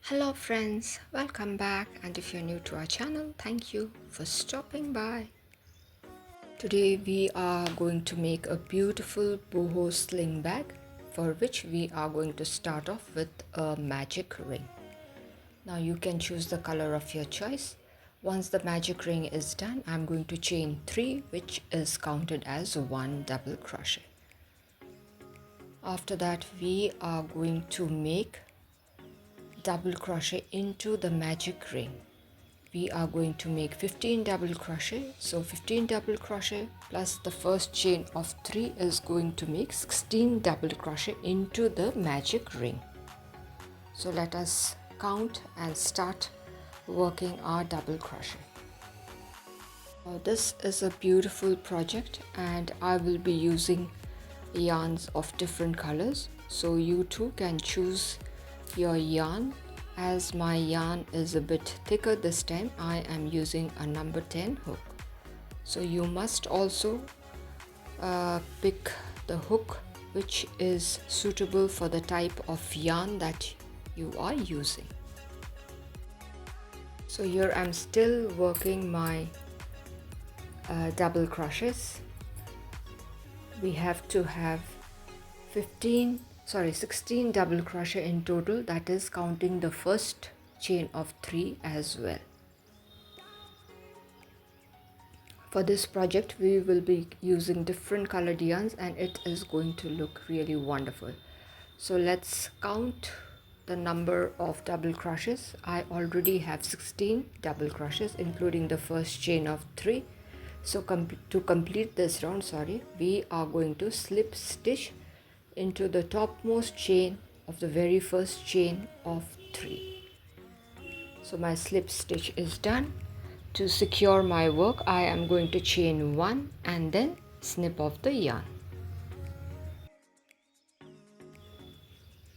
Hello friends, welcome back, and if you're new to our channel, thank you for stopping by. Today we are going to make a beautiful boho sling bag, for which we are going to start off with a magic ring. Now you can choose the color of your choice. Once the magic ring is done, I'm going to chain 3, which is counted as 1 double crochet. After that we are going to make double crochet into the magic ring. We are going to make 15 double crochet, so 15 double crochet plus the first chain of 3 is going to make 16 double crochet into the magic ring. So let us count and start working our double crochet. Now this is a beautiful project and I will be using yarns of different colors, so you too can choose your yarn. As my yarn is a bit thicker this time, I am using a number 10 hook. So you must also pick the hook which is suitable for the type of yarn that you are using. So here I'm still working my double crochets. We have to have 16 double crochet in total, that is counting the first chain of 3 as well. For this project we will be using different colored yarns and it is going to look really wonderful. So let's count the number of double crochets. I already have 16 double crochets including the first chain of 3. So to complete this round, we are going to slip stitch into the topmost chain of the very first chain of 3. So my slip stitch is done. To secure my work, I am going to chain 1 and then snip off the yarn.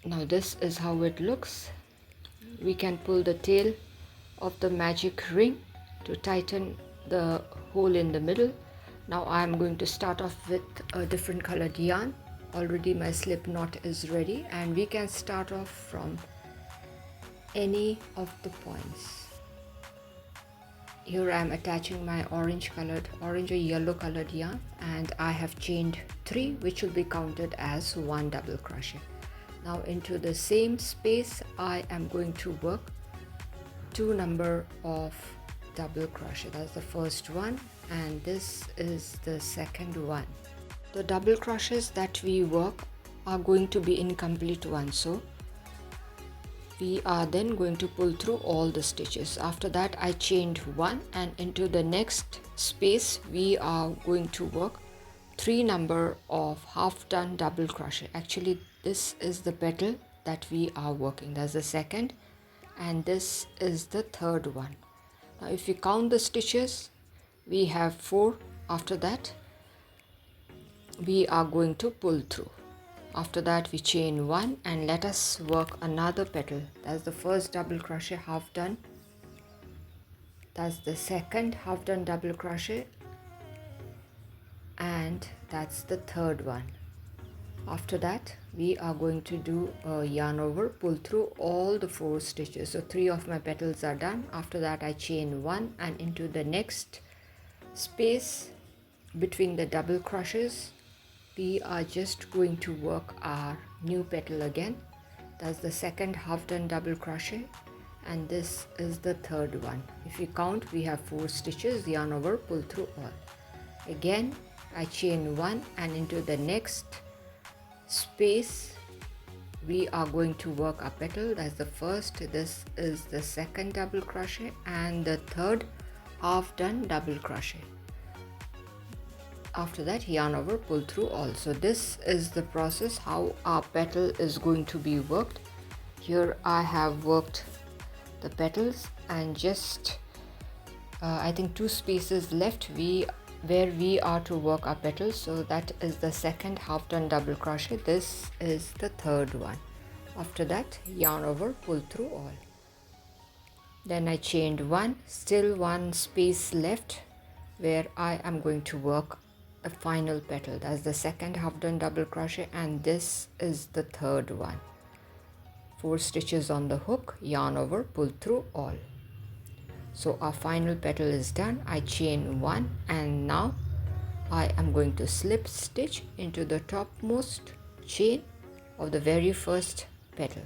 Now this is how it looks. We can pull the tail of the magic ring to tighten the hole in the middle. Now I am going to start off with a different colored yarn. Already my slip knot is ready and we can start off from any of the points. Here I am attaching my orange or yellow colored yarn and I have chained 3, which will be counted as 1 double crochet. Now into the same space I am going to work 2 number of double crochet. That's the first one and this is the second one. The double crochets that we work are going to be incomplete ones, so we are then going to pull through all the stitches. After that I chained 1 and into the next space we are going to work 3 number of half done double crochet. Actually this is the petal that we are working, that's the second, and this is the third one. Now if you count the stitches, we have 4. After that we are going to pull through. After that we chain 1 and let us work another petal. That's the first double crochet half done, that's the second half done double crochet, and that's the third one. After that we are going to do a yarn over, pull through all the 4 stitches. So 3 of my petals are done. After that I chain 1 and into the next space between the double crochets we are just going to work our new petal again. That's the second half done double crochet and this is the third one. If you count, we have 4 stitches, yarn over, pull through all. Again I chain 1 and into the next space we are going to work a petal. That's the first, this is the second double crochet and the third half done double crochet. After that yarn over, pull through all. So this is the process how our petal is going to be worked. Here I have worked the petals and just I think 2 spaces left where we are to work our petals. So that is the second half done double crochet, this is the third one. After that yarn over, pull through all. Then I chained 1, still 1 space left where I am going to work the final petal. That's the second half done double crochet and this is the third one. 4 stitches on the hook, yarn over, pull through all. So our final petal is done. I chain 1 and now I am going to slip stitch into the topmost chain of the very first petal.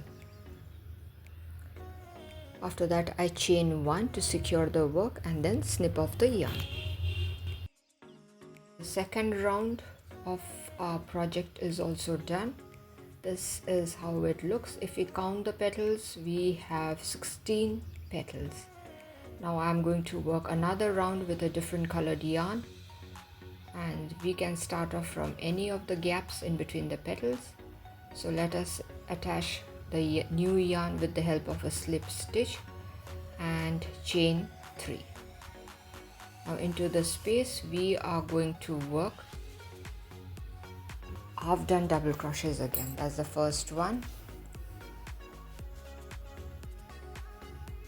After that I chain 1 to secure the work and then snip off the yarn. The second round of our project is also done. This is how it looks. If we count the petals, we have 16 petals. Now I'm going to work another round with a different colored yarn, and we can start off from any of the gaps in between the petals. So let us attach the new yarn with the help of a slip stitch and chain 3. Now into the space we are going to work half done double crochets again. That's the first one.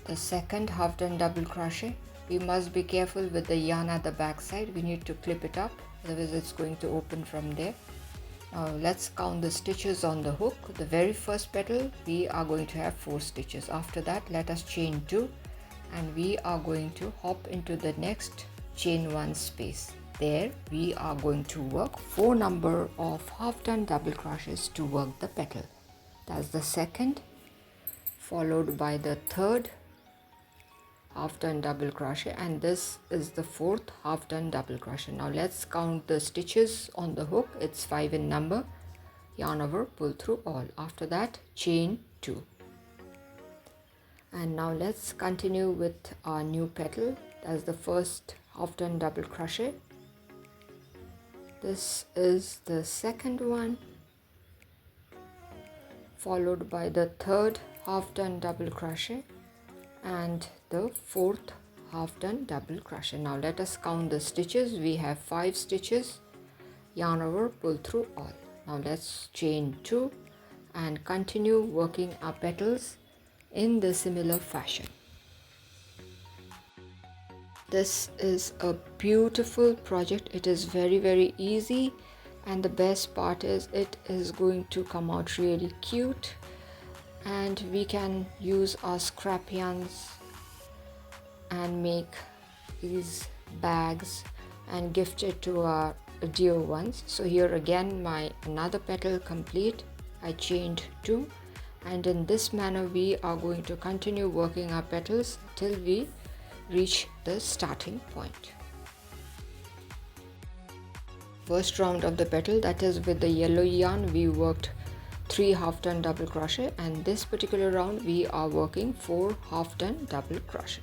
The second half done double crochet. We must be careful with the yarn at the back side. We need to clip it up, otherwise it's going to open from there. Now let's count the stitches on the hook. The very first petal we are going to have 4 stitches. After that let us chain 2 and we are going to hop into the next chain 1 space. There we are going to work 4 number of half done double crochets to work the petal. That's the second, followed by the third half done double crochet, and this is the fourth half done double crochet. Now let's count the stitches on the hook. It's 5 in number. Yarn over, pull through all. After that chain 2. And now let's continue with our new petal. That's the first half done double crochet. This is the second one, followed by the third half done double crochet and the fourth half done double crochet. Now let us count the stitches. We have 5 stitches. Yarn over, pull through all. Now let's chain 2 and continue working our petals in the similar fashion. This is a beautiful project. It is very easy, and the best part is it is going to come out really cute, and we can use our scrap yarns and make these bags and gift it to our dear ones. So here again my another petal complete. I chained 2, and in this manner we are going to continue working our petals till we reach the starting point. First round of the petal, that is with the yellow yarn, we worked 3 half done double crochet, and this particular round we are working 4 half done double crochet.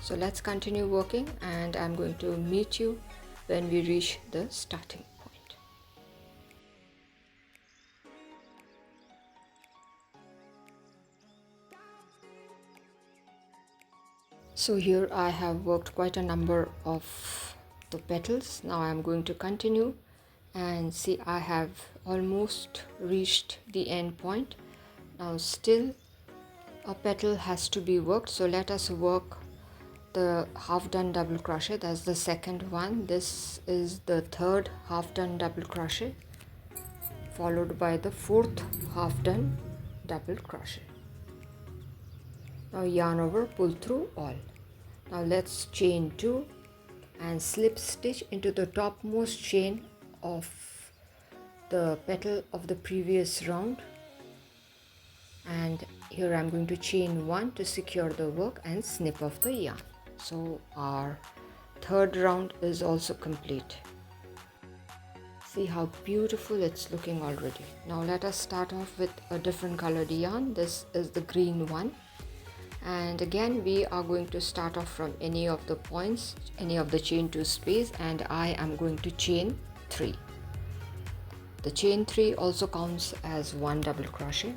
So let's continue working, and I'm going to meet you when we reach the starting point. So here I have worked quite a number of the petals. Now I'm going to continue, and see I have almost reached the end point. Now still a petal has to be worked, so let us work the half done double crochet. That's the second one. This is the third half done double crochet, followed by the fourth half done double crochet. Now yarn over, pull through all. Now let's chain 2 and slip stitch into the topmost chain of the petal of the previous round, and here I'm going to chain 1 to secure the work and snip off the yarn. So our third round is also complete. See how beautiful it's looking already. Now let us start off with a different colored yarn. This is the green one, and again we are going to start off from any of the points, any of the chain 2 space, and I am going to chain 3. The chain 3 also counts as 1 double crochet.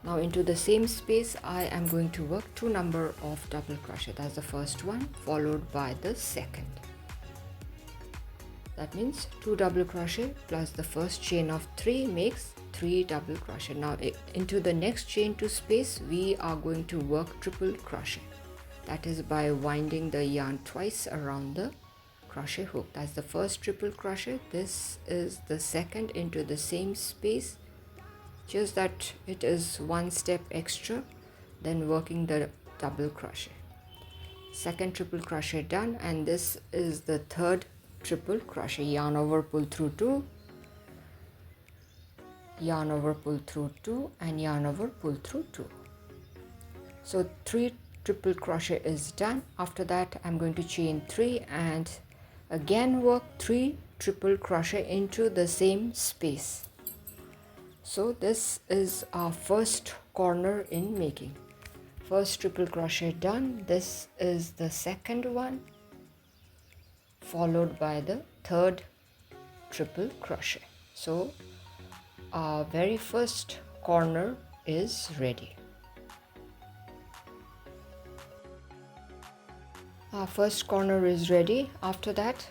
Now into the same space I am going to work 2 number of double crochet. That's the first one, followed by the second. That means 2 double crochet plus the first chain of 3 makes 3 double crochet. Now into the next chain 2 space we are going to work triple crochet. That is by winding the yarn twice around the crochet hook. That's the first triple crochet. This is the second. Into the same space just that it is one step extra than working the double crochet. Second triple crochet done, and this is the third triple crochet. Yarn over, pull through 2, yarn over, pull through 2, and yarn over, pull through 2. So 3 triple crochet is done. After that I'm going to chain 3 and again work 3 triple crochet into the same space. So this is our first corner in making. First triple crochet done. This is the second one, followed by the third triple crochet. So our very first corner is ready. Our first corner is ready. After that,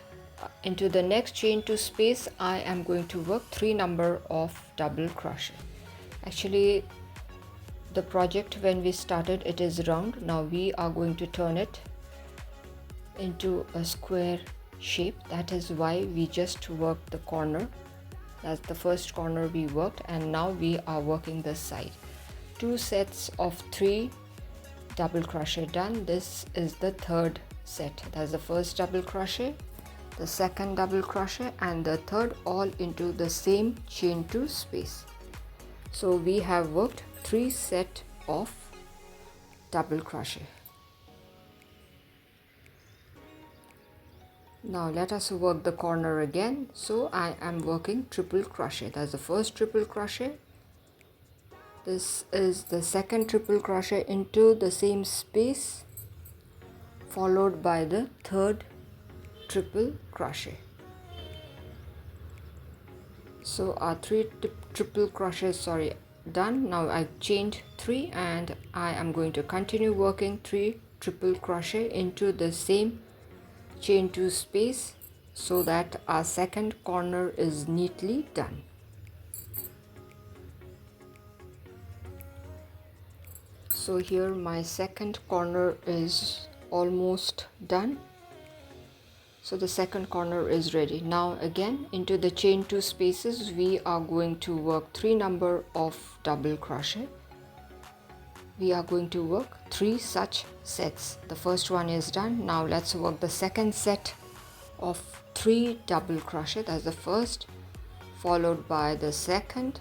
into the next chain 2 space, I am going to work 3 number of double crochet. Actually, the project when we started, it is round. Now we are going to turn it into a square shape. That is why we just worked the corner. That's the first corner we worked, and now we are working the side. 2 sets of 3 double crochet done. This is the third set. That's the first double crochet, the second double crochet, and the third, all into the same chain 2 space. So we have worked 3 sets of double crochet. Now let us work the corner again. So I am working triple crochet. That's the first triple crochet. This is the second triple crochet into the same space, followed by the third triple crochet. So our 3 triple crochets done. Now I chained 3 and I am going to continue working 3 triple crochet into the same chain 2 space so that our second corner is neatly done. So here my second corner is almost done. So the second corner is ready. Now again into the chain 2 spaces we are going to work 3 number of double crochet. We are going to work 3 such sets. The first one is done. Now let's work the second set of 3 double crochet. That's the first, followed by the second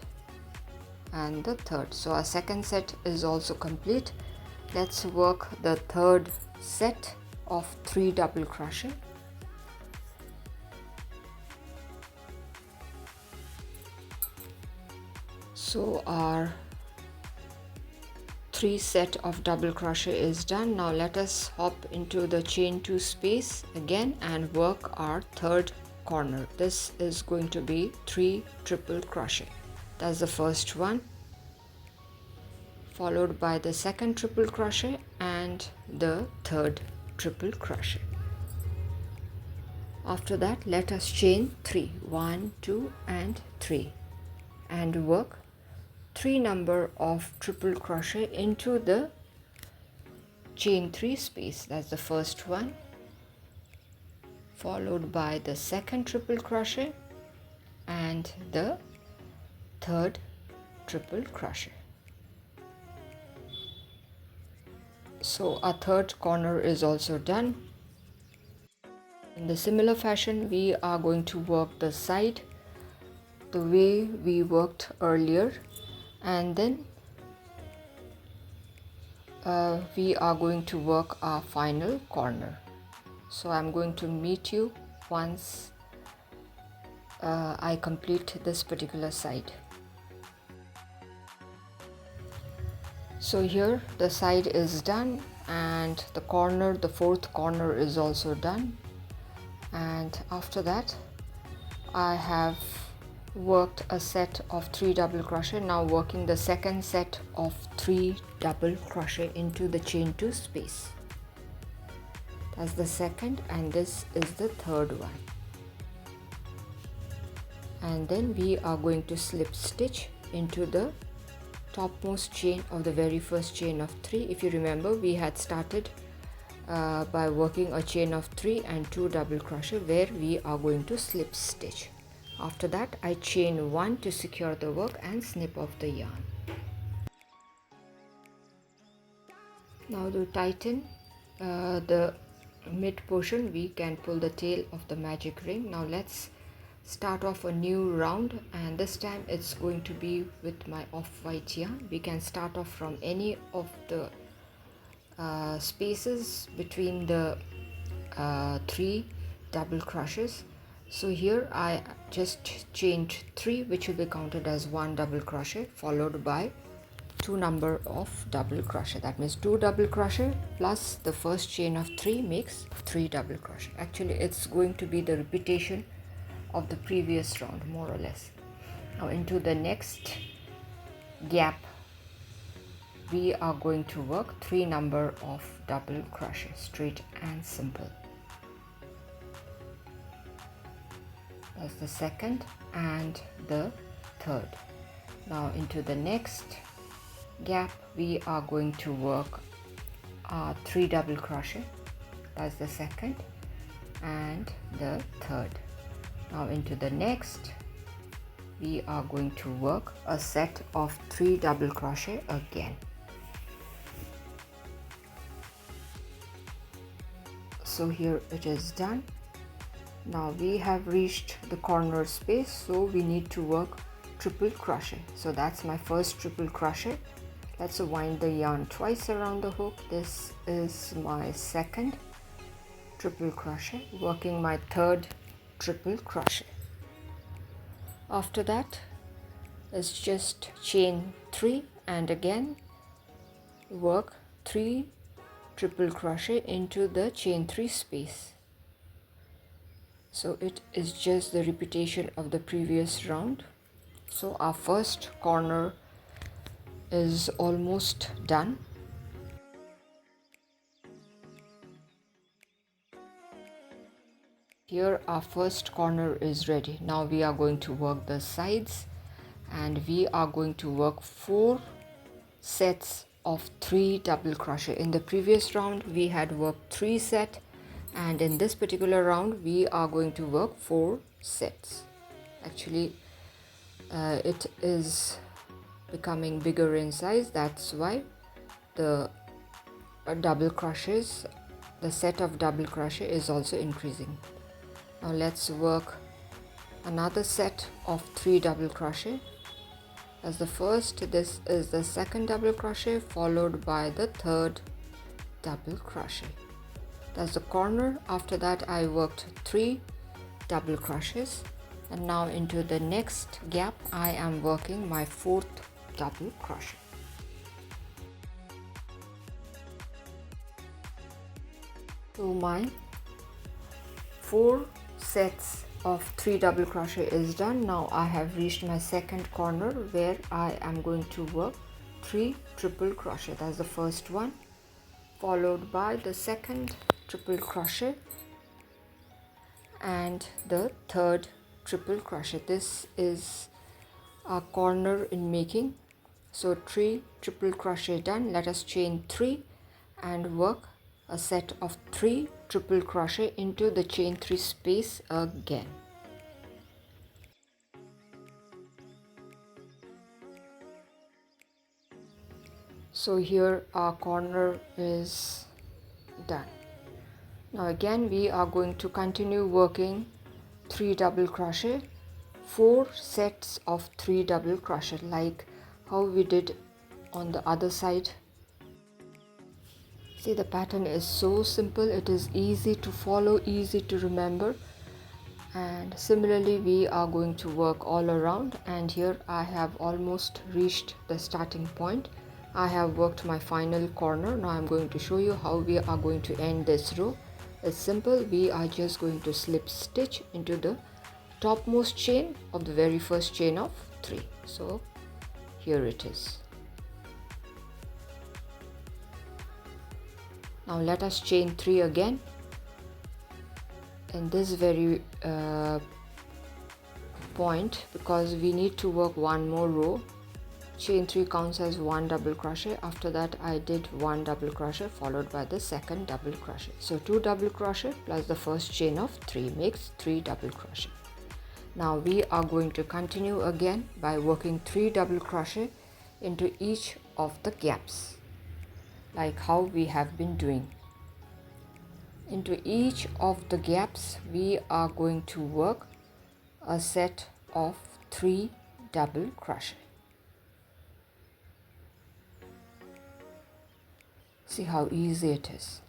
and the third. So our second set is also complete. Let's work the third set of 3 double crochet. So our 3 set of double crochet is done. Now let us hop into the chain 2 space again and work our third corner. This is going to be 3 triple crochet. That's the first one, followed by the second triple crochet and the third triple crochet. After that let us chain 3, 1, 2 and 3, and work 3 number of triple crochet into the chain 3 space. That's the first one, followed by the second triple crochet and the third triple crochet. So our third corner is also done. In the similar fashion we are going to work the side the way we worked earlier, and then we are going to work our final corner. So I'm going to meet you once I complete this particular side. So here the side is done and the corner, the fourth corner is also done, and after that I have worked a set of 3 double crochet. Now working the second set of 3 double crochet into the chain 2 space. That's the second, and this is the third one. And then we are going to slip stitch into the topmost chain of the very first chain of 3. If you remember, we had started by working a chain of 3 and 2 double crochet where we are going to slip stitch. After that, I chain 1 to secure the work and snip off the yarn. Now to tighten the mid portion, we can pull the tail of the magic ring. Now let's start off a new round, and this time it's going to be with my off-white yarn. We can start off from any of the spaces between the 3 double crochets. So here I just chained 3, which will be counted as 1 double crochet, followed by 2 number of double crochet. That means 2 double crochet plus the first chain of 3 makes 3 double crochet. Actually it's going to be the repetition of the previous round, more or less. Now into the next gap we are going to work 3 number of double crochet, straight and simple. That's the second and the third. Now into the next gap we are going to work 3 double crochet. That's the second and the third. Now into the next we are going to work a set of 3 double crochet again. So here it is done. Now we have reached the corner space, so we need to work triple crochet. So that's my first triple crochet. Let's wind the yarn twice around the hook. This is my second triple crochet, working my third triple crochet. After that, let's just chain 3 and again work 3 triple crochet into the chain 3 space. So it is just the repetition of the previous round. So our first corner is almost done. Here our first corner is ready. Now we are going to work the sides, and we are going to work 4 sets of 3 double crochet. In the previous round we had worked 3 sets, and in this particular round we are going to work 4 sets. Actually it is becoming bigger in size, that's why the double crochets, the set of double crochet is also increasing. Now let's work another set of 3 double crochet. As the first, this is the second double crochet followed by the third double crochet. That's the corner. After that I worked 3 double crochets, and now into the next gap I am working my 4th double crochet. So my 4 sets of 3 double crochet is done. Now I have reached my second corner where I am going to work 3 triple crochet. That's the first one, followed by the second triple crochet and the third triple crochet. This is a corner in making. So 3 triple crochet done. Let us chain 3 and work a set of 3 triple crochet into the chain 3 space again. So here our corner is done. Now again we are going to continue working 3 double crochet, 4 sets of 3 double crochet, like how we did on the other side. See, the pattern is so simple, it is easy to follow, easy to remember. And similarly we are going to work all around, and here I have almost reached the starting point. I have worked my final corner. Now I'm going to show you how we are going to end this row. It's simple. We are just going to slip stitch into the topmost chain of the very first chain of 3. So here it is. Now let us chain 3 again in this very point, because we need to work one more row. Chain 3 counts as 1 double crochet. After that I did 1 double crochet followed by the second double crochet. So 2 double crochet plus the first chain of 3 makes 3 double crochet. Now we are going to continue again by working 3 double crochet into each of the gaps, like how we have been doing. Into each of the gaps we are going to work a set of 3 double crochet. See how easy it is.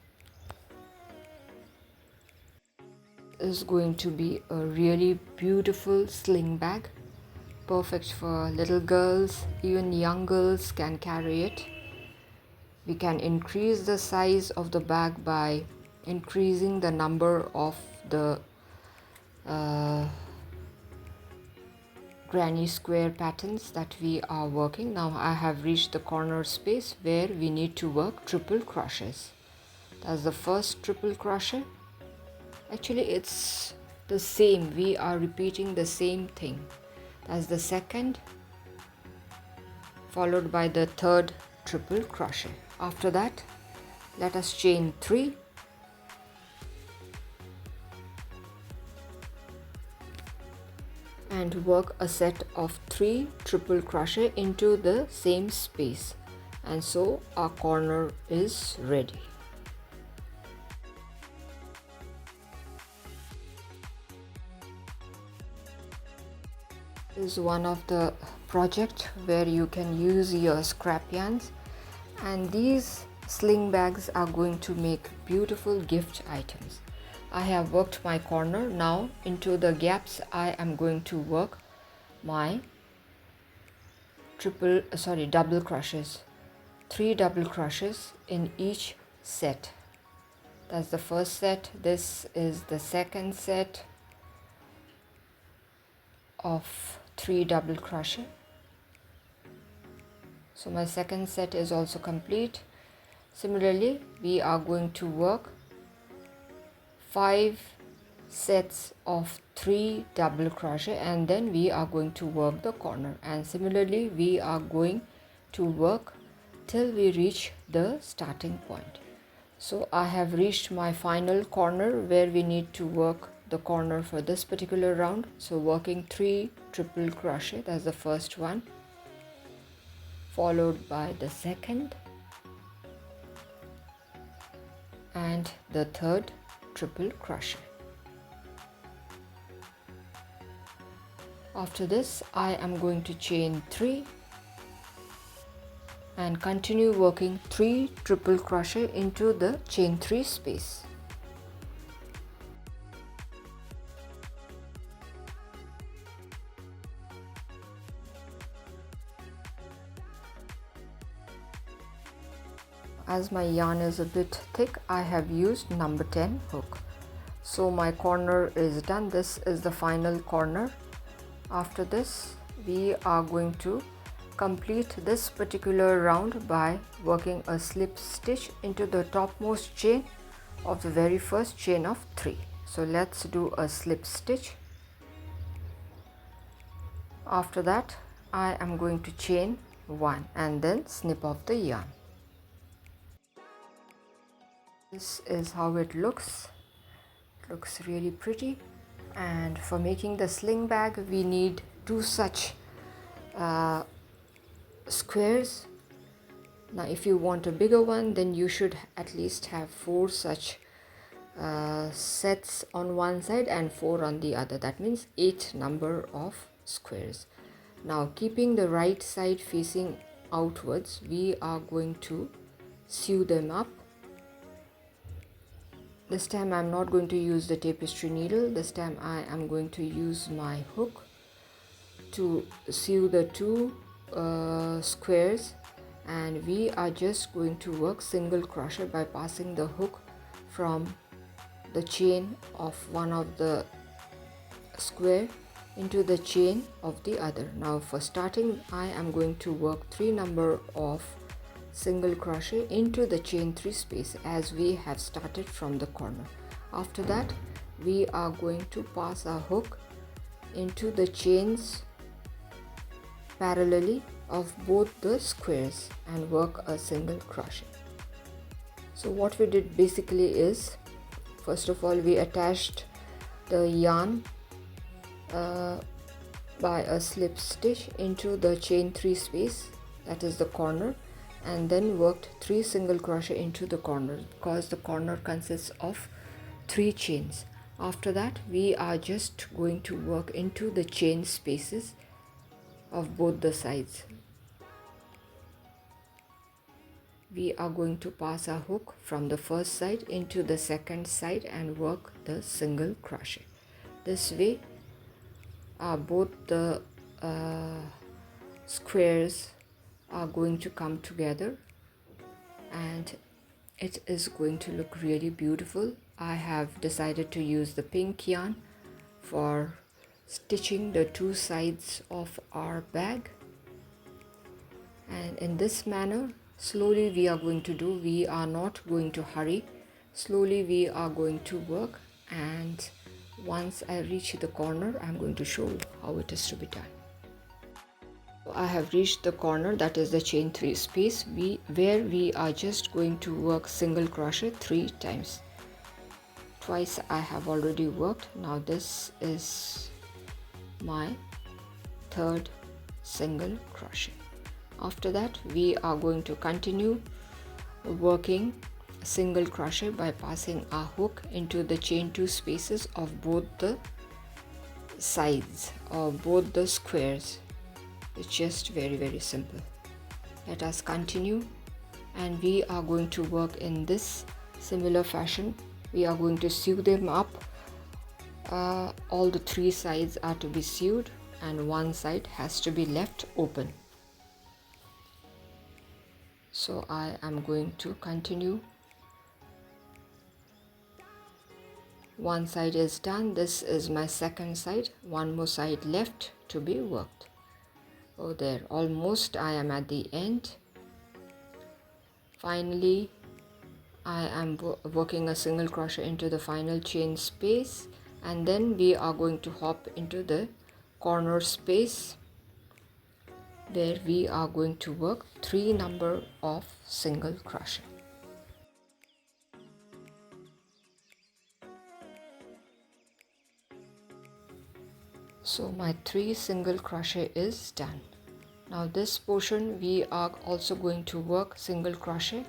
This is going to be a really beautiful sling bag, perfect for little girls. Even young girls can carry it. We can increase the size of the bag by increasing the number of the granny square patterns that we are working. Now I have reached the corner space where we need to work triple crochets. That's the first triple crochet. Actually it's the same, we are repeating the same thing. That's the second, followed by the third triple crochet. After that, let us chain 3 and work a set of 3 triple crochet into the same space, and so our corner is ready. This is one of the project where you can use your scrap yarns, and these sling bags are going to make beautiful gift items. I have worked my corner. Now into the gaps I am going to work my double crochets, 3 double crochets in each set. That's the first set. This is the second set of 3 double crochet. So my second set is also complete. Similarly, we are going to work 5 sets of 3 double crochet, and then we are going to work the corner, and similarly we are going to work till we reach the starting point. So I have reached my final corner where we need to work the corner for this particular round. So working 3 triple crochet, that's the first one, followed by the second and the third triple crochet. After this I am going to chain 3 and continue working 3 triple crochet into the chain 3 space. As my yarn is a bit thick, I have used number 10 hook. So my corner is done. This is the final corner. After this we are going to complete this particular round by working a slip stitch into the topmost chain of the very first chain of 3. So let's do a slip stitch. After that I am going to chain 1 and then snip off the yarn. This is how it looks. It looks really pretty. And for making the sling bag we need 2 such squares. Now if you want a bigger one, then you should at least have 4 such sets on one side and 4 on the other. That means 8 number of squares. Now keeping the right side facing outwards, we are going to sew them up. This time I am not going to use the tapestry needle. This time I am going to use my hook to sew the 2 squares, and we are just going to work single crochet by passing the hook from the chain of one of the square into the chain of the other. Now for starting I am going to work 3 number of single crochet into the chain 3 space as we have started from the corner. After that we are going to pass our hook into the chains parallelly of both the squares and work a single crochet. So what we did basically is, first of all we attached the yarn by a slip stitch into the chain 3 space, that is the corner, and then worked 3 single crochet into the corner because the corner consists of 3 chains. After that, we are just going to work into the chain spaces of both the sides. We are going to pass our hook from the first side into the second side and work the single crochet. This way both the squares are going to come together and it is going to look really beautiful. I have decided to use the pink yarn for stitching the 2 sides of our bag, and in this manner slowly we are going to do. We are not going to hurry. Slowly we are going to work, and once I reach the corner, I'm going to show how it is to be done. I have reached the corner, that is the chain 3 space, where we are just going to work single crochet 3 times. Twice I have already worked. Now this is my 3rd single crochet. After that, we are going to continue working single crochet by passing our hook into the chain 2 spaces of both the sides or both the squares. It's just very simple. Let us continue, and we are going to work in this similar fashion. We are going to sew them up. All the 3 sides are to be sewed and one side has to be left open. So I am going to continue. One side is done. This is my second side. One more side left to be worked. Oh, there, almost I am at the end. Finally, I am working a single crochet into the final chain space, and then we are going to hop into the corner space where we are going to work 3 number of single crochet. So my 3 single crochet is done. Now this portion we are also going to work single crochet.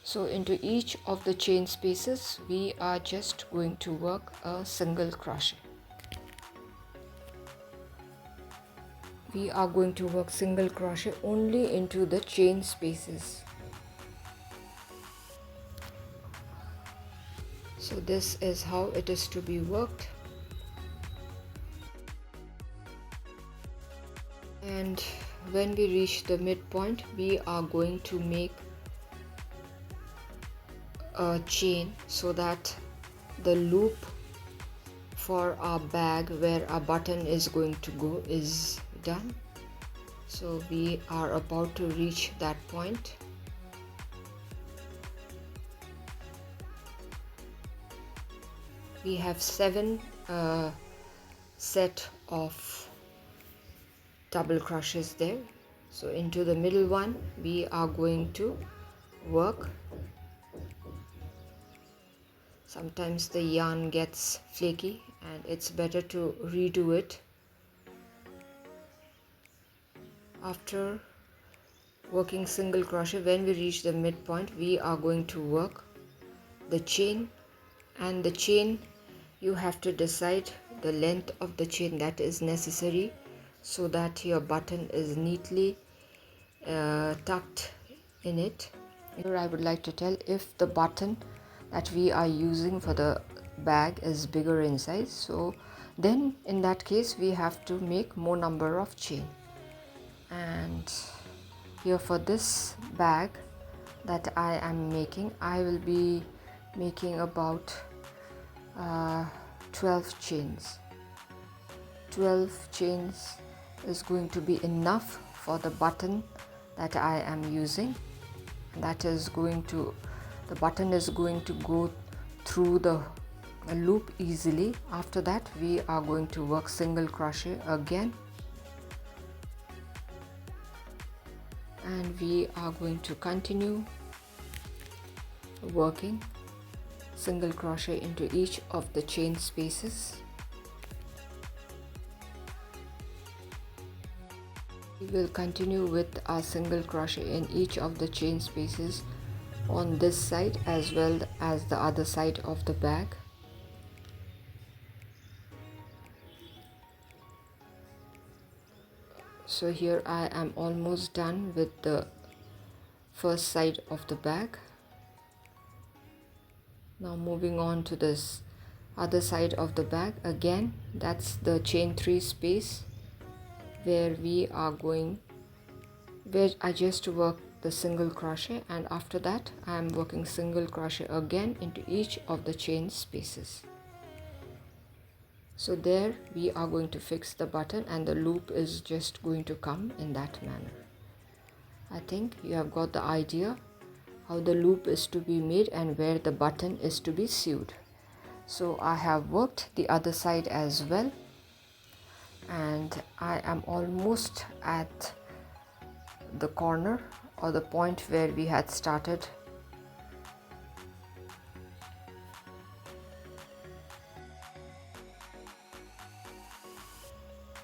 So into each of the chain spaces we are just going to work a single crochet. We are going to work single crochet only into the chain spaces. So this is how it is to be worked. And when we reach the midpoint, we are going to make a chain so that the loop for our bag where our button is going to go is done. So we are about to reach that point. We have 7 set of double crochets there. So into the middle one we are going to work. Sometimes the yarn gets flaky and it's better to redo it. After working single crochet, when we reach the midpoint we are going to work the chain, and the chain you have to decide the length of the chain that is necessary so that your button is neatly tucked in it. Here I would like to tell, if the button that we are using for the bag is bigger in size, so then in that case we have to make more number of chain. And here for this bag that I am making, I will be making about 12 chains. 12 chains is going to be enough for the button that I am using. That is going to, the button is going to go through the loop easily. After that we are going to work single crochet again, and we are going to continue working single crochet into each of the chain spaces. We will continue with our single crochet in each of the chain spaces on this side as well as the other side of the bag. So here I am almost done with the first side of the bag. Now moving on to this other side of the bag. Again, that's the chain 3 space where I just work the single crochet, and after that I am working single crochet again into each of the chain spaces. So there we are going to fix the button, and the loop is just going to come in that manner. I think you have got the idea how the loop is to be made and where the button is to be sewed. So I have worked the other side as well, and I am almost at the corner or the point where we had started.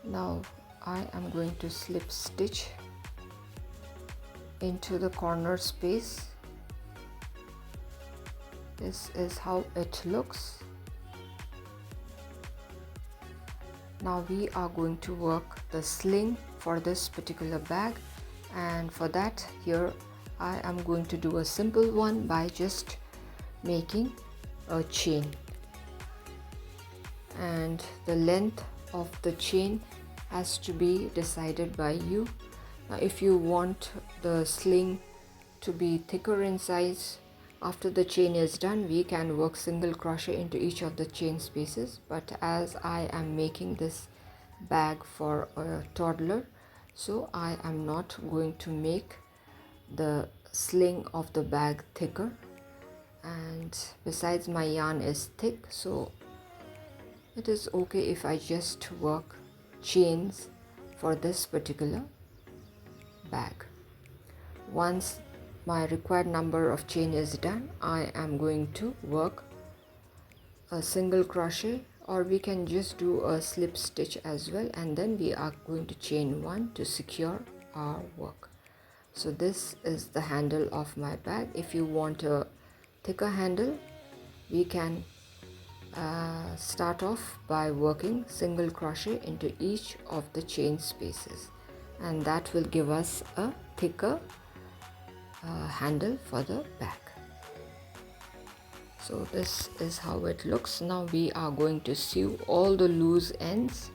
Now I am going to slip stitch into the corner space. This is how it looks. Now we are going to work the sling for this particular bag, and for that here I am going to do a simple one by just making a chain, and the length of the chain has to be decided by you. Now if you want the sling to be thicker in size, after the chain is done we can work single crochet into each of the chain spaces, but as I am making this bag for a toddler, so I am not going to make the sling of the bag thicker, and besides my yarn is thick, so it is okay if I just work chains for this particular bag. Once my required number of chain is done, I am going to work a single crochet, or we can just do a slip stitch as well, and then we are going to chain 1 to secure our work. So this is the handle of my bag. If you want a thicker handle, we can start off by working single crochet into each of the chain spaces, and that will give us a thicker handle for the bag. So this is how it looks. Now we are going to sew all the loose ends,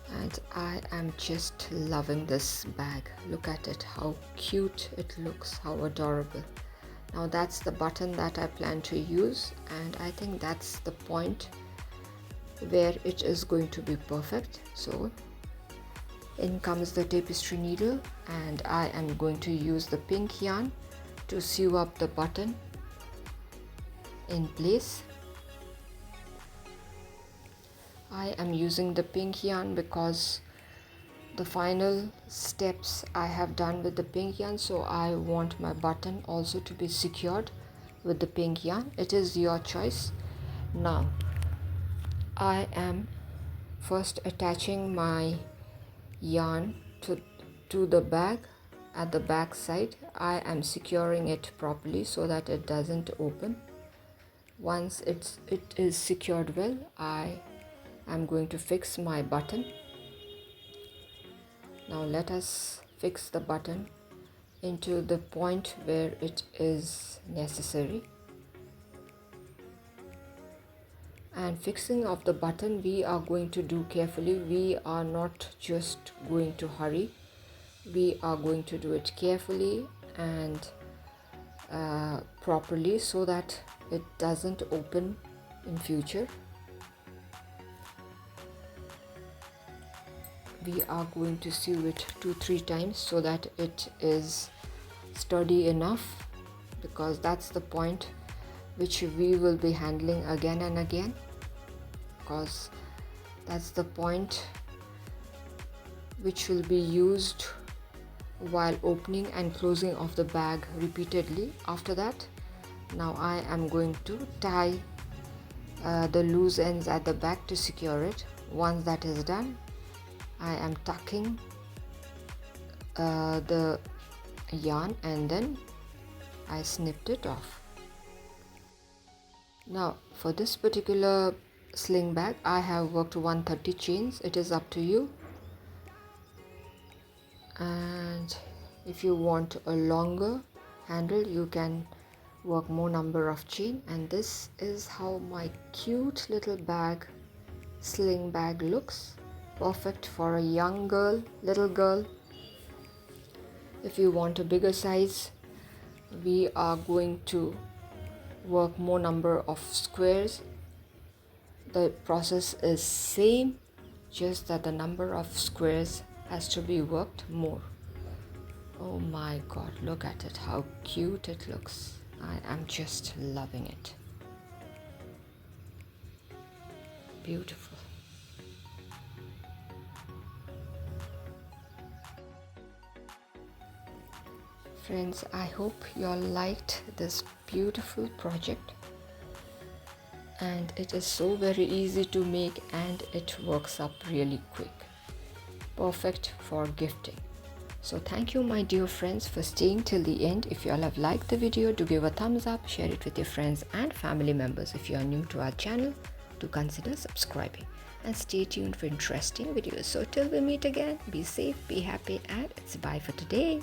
and I am just loving this bag. Look at it, how cute it looks, how adorable. Now that's the button that I plan to use, and I think that's the point where it is going to be perfect. So in comes the tapestry needle, and I am going to use the pink yarn to sew up the button in place. I am using the pink yarn because the final steps I have done with the pink yarn, so I want my button also to be secured with the pink yarn. It is your choice. Now I am first attaching my yarn to the bag at the back side. I am securing it properly so that it doesn't open. Once it is secured well, I am going to fix my button. Now let us fix the button into the point where it is necessary. And fixing of the button we are going to do carefully. We are not just going to hurry. We are going to do it carefully and properly so that it doesn't open in future. We are going to sew it 2-3 times so that it is sturdy enough, because that's the point which we will be handling again and again, because that's the point which will be used while opening and closing of the bag repeatedly. After that, now I am going to tie the loose ends at the back to secure it. once that is done, I am tucking the yarn and then I snipped it off. Now for this particular sling bag, I have worked 130 chains. It is up to you, and if you want a longer handle, you can work more number of chain. And this is how my cute little bag, sling bag, looks. Perfect for a young girl, little girl. If you want a bigger size, we are going to work more number of squares. The process is same, just that the number of squares has to be worked more. Oh my god, look at it, how cute it looks. I am just loving it. Beautiful. Friends, I hope you all liked this beautiful project, and it is so very easy to make and it works up really quick. Perfect for gifting. So thank you my dear friends for staying till the end. If you all have liked the video, do give a thumbs up, share it with your friends and family members. If you are new to our channel, do consider subscribing and stay tuned for interesting videos. So till we meet again, be safe, be happy, and it's bye for today.